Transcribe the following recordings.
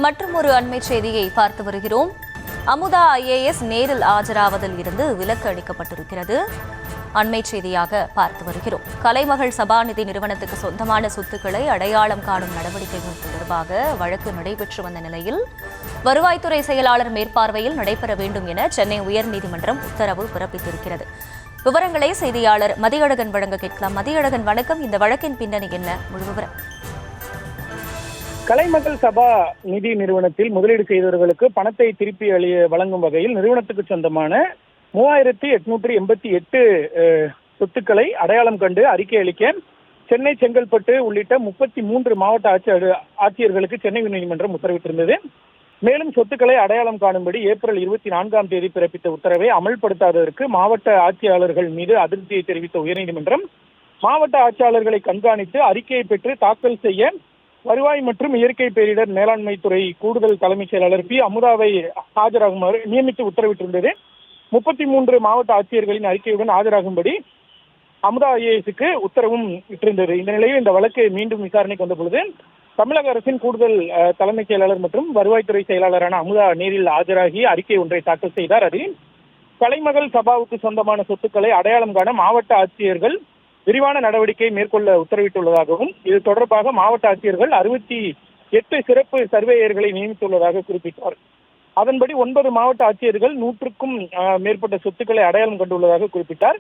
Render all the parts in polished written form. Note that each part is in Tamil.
மற்றும் ஒரு அண்மை செய்தியை பார்த்து வருகிறோம். அமுதா IAS நேரில் ஆஜராவதில் இருந்து விலக்கு அளிக்கப்பட்டிருக்கிறது. அண்மை செய்தியாக பார்த்து வருகிறோம். கலைமகள் சபாநிதி நிறுவனத்துக்கு சொந்தமான சொத்துக்களை அடையாளம் காணும் நடவடிக்கைகள் தொடர்பாக வழக்கு நடைபெற்று வந்த நிலையில் வருவாய்த்துறை செயலாளர் மேற்பார்வையில் நடைபெற வேண்டும் என சென்னை உயர்நீதிமன்றம் உத்தரவு பிறப்பித்திருக்கிறது. விவரங்களை செய்தியாளர் மதியழகன் வழங்க கேட்கலாம். மதியழகன், வணக்கம். இந்த வழக்கின் பின்னணி என்ன? முழு விவரம். கலைமகள் சபா நிதி நிறுவனத்தில் முதலீடு செய்தவர்களுக்கு பணத்தை திருப்பி வழங்கும் வகையில் நிறுவனத்துக்கு சொந்தமான 3888 சொத்துக்களை அடையாளம் கண்டு அறிக்கை அளிக்க சென்னை, செங்கல்பட்டு உள்ளிட்ட 33 மாவட்ட ஆட்சியர்களுக்கு சென்னை உயர்நீதிமன்றம் உத்தரவிட்டிருந்தது. மேலும் சொத்துக்களை அடையாளம் காணும்படி ஏப்ரல் 24ஆம் தேதி பிறப்பித்த உத்தரவை அமல்படுத்தாததற்கு மாவட்ட ஆட்சியாளர்கள் மீது அதிருப்தியை தெரிவித்த உயர்நீதிமன்றம் மாவட்ட ஆட்சியாளர்களை கண்காணித்து அறிக்கையை பெற்று தாக்கல் செய்ய வருவாய் மற்றும் இயற்கை பேரிடர் மேலாண்மை துறை கூடுதல் தலைமைச் செயலாளர் பி. அமுதாவை ஆஜராகுமாறு நியமித்து உத்தரவிட்டிருந்தது. 33 மாவட்ட ஆட்சியர்களின் அறிக்கையுடன் ஆஜராகும்படி அமுதா IASக்கு உத்தரவும் இட்டிருந்தது. இந்த நிலையில் இந்த வழக்கு மீண்டும் விசாரணைக்கு வந்த பொழுது தமிழக அரசின் கூடுதல் தலைமைச் செயலாளர் மற்றும் வருவாய்த்துறை செயலாளரான அமுதா நேரில் ஆஜராகி அறிக்கை ஒன்றை தாக்கல் செய்தார். அதில் கலைமகள் சபாவுக்கு சொந்தமான சொத்துக்களை அடையாளம் காண மாவட்ட ஆட்சியர்கள் விரிவான நடவடிக்கை மேற்கொள்ள உத்தரவிட்டுள்ளதாகவும் இது தொடர்பாக மாவட்ட ஆட்சியர்கள் 68 சிறப்பு சர்வேயர்களை நியமித்துள்ளதாக குறிப்பிட்டார். அதன்படி 9 மாவட்ட ஆட்சியர்கள் 100க்கும் மேற்பட்ட சொத்துக்களை அடையாளம் கண்டுள்ளதாக குறிப்பிட்டார்.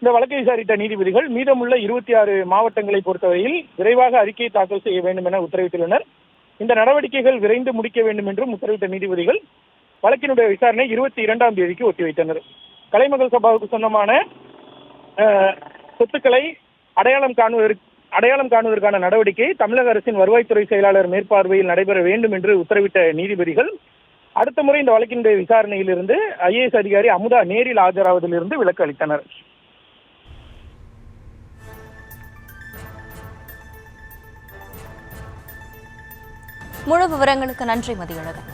இந்த வழக்கை விசாரித்த நீதிபதிகள் மீதமுள்ள 26 மாவட்டங்களை பொறுத்தவரையில் விரைவாக அறிக்கை தாக்கல் செய்ய வேண்டும் என உத்தரவிட்டுள்ளனர். இந்த நடவடிக்கைகள் விரைந்து முடிக்க வேண்டும் என்றும் உத்தரவிட்ட நீதிபதிகள் வழக்கினுடைய விசாரணை 22ஆம் தேதிக்கு ஒத்திவைத்தனர். கலைமகள் சபாவுக்கு சொந்தமான சொத்துக்களை அடையாளம் காணுவதற்கான நடவடிக்கை தமிழக அரசின் வருவாய்த்துறை செயலாளர் மேற்பார்வையில் நடைபெற வேண்டும் என்று உத்தரவிட்ட நீதிபதிகள் அடுத்த முறை இந்த வழக்கினுடைய விசாரணையிலிருந்து IAS அதிகாரி அமுதா நேரில் ஆஜராவதிலிருந்து விலக்கு அளித்தனர். முழு விவரங்களுக்கு நன்றி மதியழகன்.